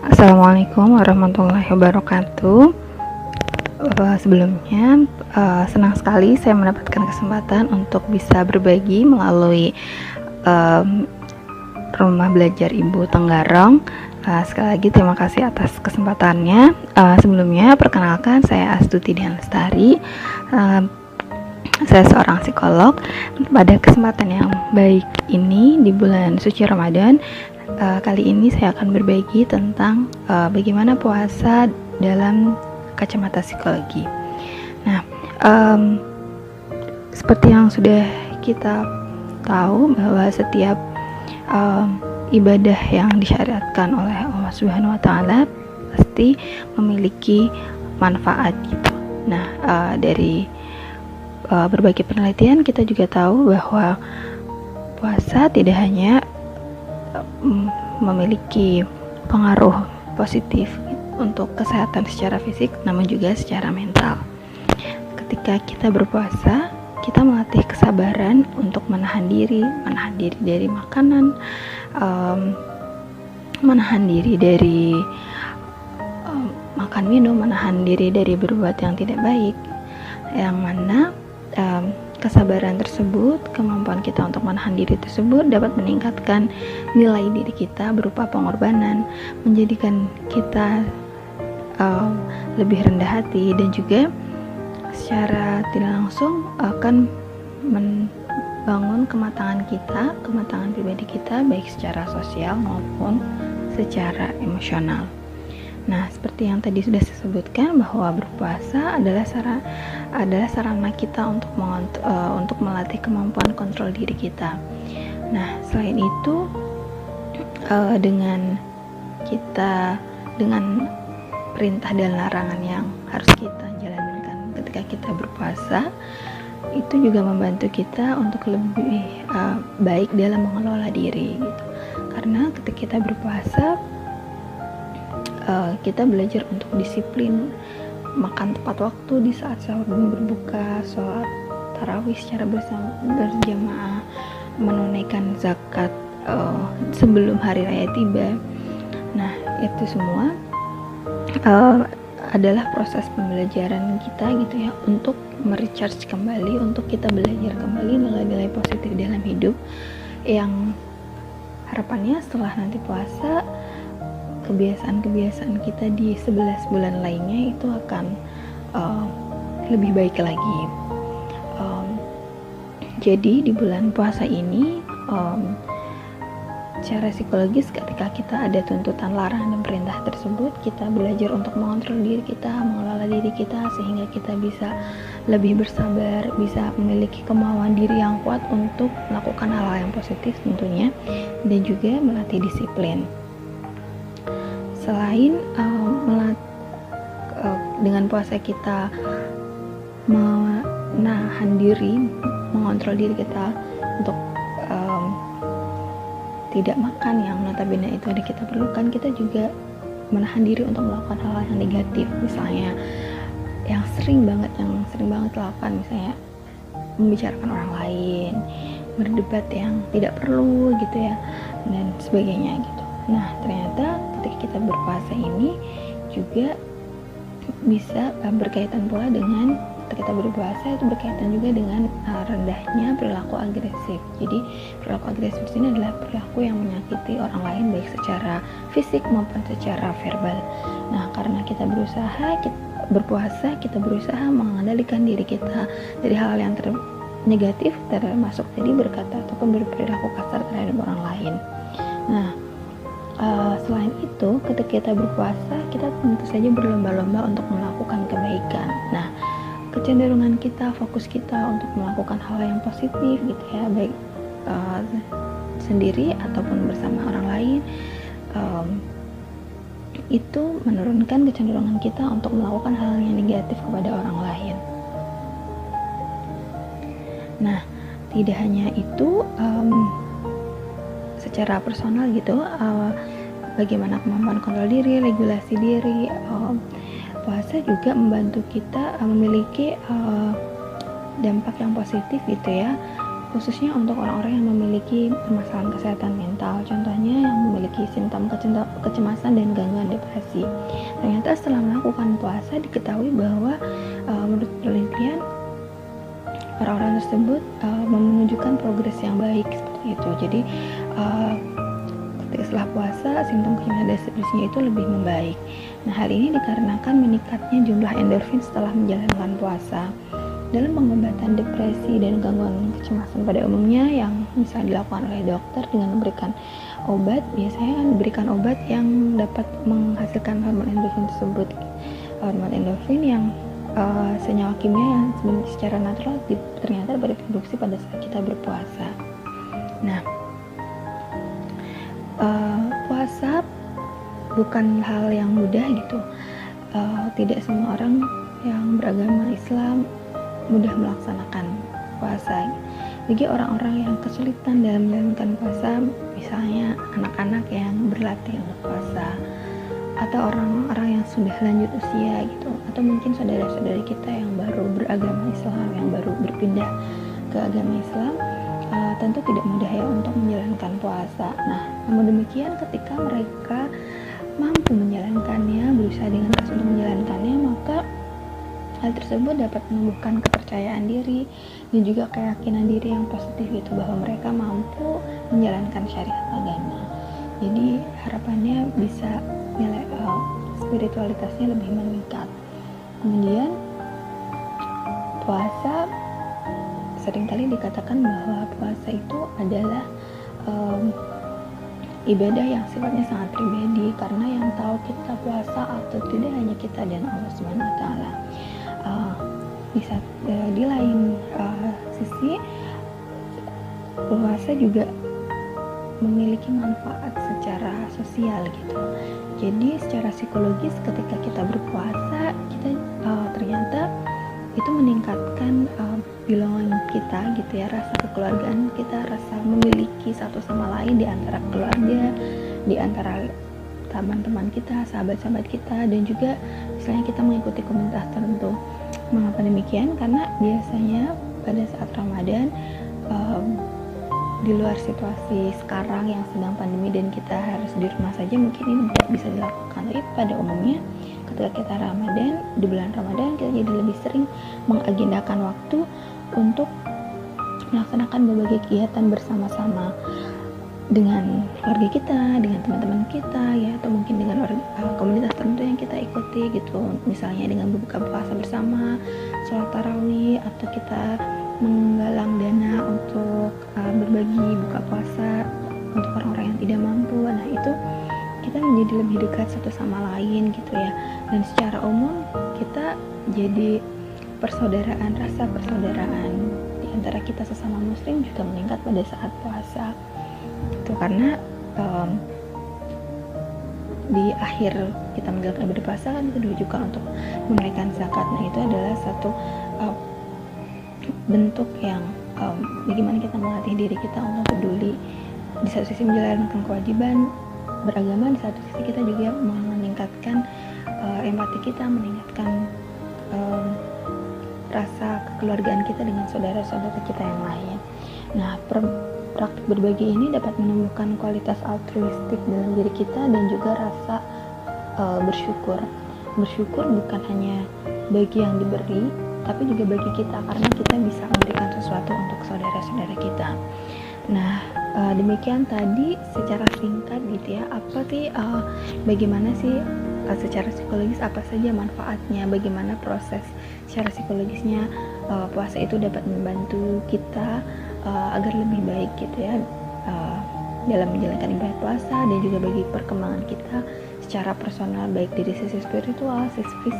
Assalamualaikum warahmatullahi wabarakatuh. Sebelumnya senang sekali saya mendapatkan kesempatan untuk bisa berbagi melalui Rumah Belajar Ibu Tenggarong. Sekali lagi terima kasih atas kesempatannya. Sebelumnya perkenalkan, saya Astuti Dian Lestari. Saya seorang psikolog. Pada kesempatan yang baik ini di bulan suci Ramadan, kali ini saya akan berbagi tentang bagaimana puasa dalam kacamata psikologi. Nah, seperti yang sudah kita tahu bahwa setiap ibadah yang disyariatkan oleh Allah Subhanahu wa taala pasti memiliki manfaat gitu. Nah, dari berbagai penelitian kita juga tahu bahwa puasa tidak hanya memiliki pengaruh positif untuk kesehatan secara fisik, namun juga secara mental. Ketika kita berpuasa, kita melatih kesabaran untuk menahan diri dari makanan, menahan diri dari makan minum, menahan diri dari berbuat yang tidak baik, yang mana kesabaran tersebut, kemampuan kita untuk menahan diri tersebut dapat meningkatkan nilai diri kita berupa pengorbanan, menjadikan kita lebih rendah hati, dan juga secara tidak langsung akan membangun kematangan pribadi kita, baik secara sosial maupun secara emosional. Nah, seperti yang tadi sudah saya sebutkan, bahwa berpuasa adalah sarana kita untuk melatih kemampuan kontrol diri kita. Nah, selain itu, dengan perintah dan larangan yang harus kita jalankan ketika kita berpuasa, itu juga membantu kita untuk lebih baik dalam mengelola diri gitu. Karena ketika kita berpuasa, kita belajar untuk disiplin, makan tepat waktu di saat sahur dan berbuka, sholat tarawih secara berjamaah, menunaikan zakat sebelum hari raya tiba. Nah, itu semua adalah proses pembelajaran kita gitu ya, untuk merecharge kembali, untuk kita belajar kembali nilai-nilai positif dalam hidup, yang harapannya setelah nanti puasa, kebiasaan-kebiasaan kita di 11 bulan lainnya itu akan lebih baik lagi. Jadi di bulan puasa ini, secara psikologis, ketika kita ada tuntutan, larangan, dan perintah tersebut, kita belajar untuk mengontrol diri kita, mengelola diri kita, sehingga kita bisa lebih bersabar, bisa memiliki kemauan diri yang kuat untuk melakukan hal-hal yang positif tentunya, dan juga melatih disiplin. Selain dengan puasa kita menahan diri, mengontrol diri kita untuk tidak makan yang notabene itu ada kita perlukan, kita juga menahan diri untuk melakukan hal-hal yang negatif, misalnya yang sering banget dilakukan, misalnya membicarakan orang lain, berdebat yang tidak perlu gitu ya, dan sebagainya gitu. Nah, ternyata ketika kita berpuasa ini juga bisa berkaitan pula dengan, ketika kita berpuasa itu berkaitan juga dengan rendahnya perilaku agresif. Jadi perilaku agresif di sini adalah perilaku yang menyakiti orang lain, baik secara fisik maupun secara verbal. Nah, karena kita berpuasa, kita berusaha mengendalikan diri kita dari hal yang negatif, termasuk tadi berkata ataupun berperilaku kasar terhadap orang lain. Nah, selain itu, ketika kita berpuasa, kita tentu saja berlomba-lomba untuk melakukan kebaikan. Nah, kecenderungan kita, fokus kita untuk melakukan hal yang positif gitu ya, baik sendiri ataupun bersama orang lain, itu menurunkan kecenderungan kita untuk melakukan hal yang negatif kepada orang lain. Nah, tidak hanya itu, secara personal gitu, bagaimana kemampuan kontrol diri, regulasi diri, puasa juga membantu kita memiliki dampak yang positif gitu ya, khususnya untuk orang-orang yang memiliki permasalahan kesehatan mental, contohnya yang memiliki simptom kecemasan dan gangguan depresi. Ternyata setelah melakukan puasa diketahui bahwa menurut penelitian orang-orang tersebut menunjukkan progres yang baik seperti itu. Jadi ketika setelah puasa simptom kecemasan dan depresinya itu lebih membaik. Nah, hal ini dikarenakan meningkatnya jumlah endorfin setelah menjalankan puasa. Dalam pengobatan depresi dan gangguan kecemasan pada umumnya yang bisa dilakukan oleh dokter dengan memberikan obat, biasanya diberikan obat yang dapat menghasilkan hormon endorfin tersebut. Hormon endorfin yang senyawa kimia yang secara natural ternyata dapat diproduksi pada saat kita berpuasa. Nah, puasa bukan hal yang mudah gitu. Tidak semua orang yang beragama Islam mudah melaksanakan puasa. Bagi orang-orang yang kesulitan dalam menjalankan puasa, misalnya anak-anak yang berlatih untuk puasa, atau orang-orang yang sudah lanjut usia gitu, atau mungkin saudara-saudari kita yang baru beragama Islam, yang baru berpindah ke agama Islam, tentu tidak mudah ya untuk menjalankan puasa. Nah, namun demikian ketika mereka mampu menjalankannya, berusaha dengan keras untuk menjalankannya, maka hal tersebut dapat menumbuhkan kepercayaan diri dan juga keyakinan diri yang positif gitu, bahwa mereka mampu menjalankan syariat agama. Jadi harapannya bisa nilai spiritualitasnya lebih meningkat. Kemudian puasa seringkali dikatakan bahwa puasa itu adalah ibadah yang sifatnya sangat pribadi, karena yang tahu kita puasa atau tidak hanya kita dan Allah Subhanahu wa taala. Di lain sisi, puasa juga memiliki manfaat secara sosial gitu. Jadi secara psikologis ketika kita berpuasa, kita ternyata itu meningkatkan belonging kita gitu ya, rasa kekeluargaan kita, rasa memiliki satu sama lain di antara keluarga, di antara teman-teman kita, sahabat-sahabat kita, dan juga misalnya kita mengikuti komunitas tertentu. Mengapa demikian? Karena biasanya pada saat Ramadan, di luar situasi sekarang yang sedang pandemi dan kita harus di rumah saja, mungkin ini tidak bisa dilakukan. Tapi pada umumnya ketika kita Ramadan, di bulan Ramadan kita jadi lebih sering mengagendakan waktu untuk melaksanakan berbagai kegiatan bersama-sama dengan keluarga kita, dengan teman-teman kita ya, atau mungkin dengan komunitas tertentu yang kita ikuti gitu. Misalnya dengan berbuka puasa bersama, sholat tarawih, atau kita menggalang dana untuk berbagi buka puasa untuk orang-orang yang tidak mampu. Nah, itu kita menjadi lebih dekat satu sama lain gitu ya. Dan secara umum kita jadi persaudaraan, rasa persaudaraan di antara kita sesama muslim juga meningkat pada saat puasa. Itu karena di akhir kita menjalankan ibadah puasa kan itu ditujukan untuk menunaikan zakat. Nah, itu adalah satu bentuk yang bagaimana kita melatih diri kita untuk peduli, di satu sisi menjalankan kewajiban beragama, di satu sisi kita juga meningkatkan empati kita, meningkatkan rasa kekeluargaan kita dengan saudara-saudara kita yang lain. Nah, praktik berbagi ini dapat menumbuhkan kualitas altruistik dalam diri kita dan juga rasa bersyukur. Bersyukur bukan hanya bagi yang diberi, tapi juga bagi kita, karena kita bisa memberikan sesuatu untuk saudara-saudara kita. Nah, demikian tadi secara singkat gitu ya, apa sih bagaimana sih secara psikologis apa saja manfaatnya, bagaimana proses secara psikologisnya puasa itu dapat membantu kita agar lebih baik gitu ya dalam menjalankan ibadah puasa, dan juga bagi perkembangan kita secara personal, baik dari sisi spiritual, sisi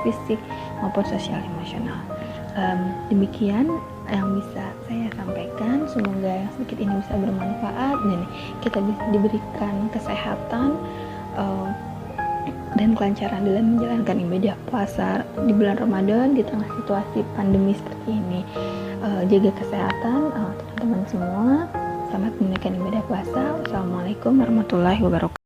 fisik maupun sosial emosional. Demikian yang bisa saya sampaikan. Semoga yang sedikit ini bisa bermanfaat dan kita bisa diberikan kesehatan dan kelancaran dalam menjalankan ibadah puasa di bulan Ramadan di tengah situasi pandemi seperti ini. Jaga kesehatan teman-teman semua. Selamat menunaikan ibadah puasa. Wassalamualaikum warahmatullahi wabarakatuh.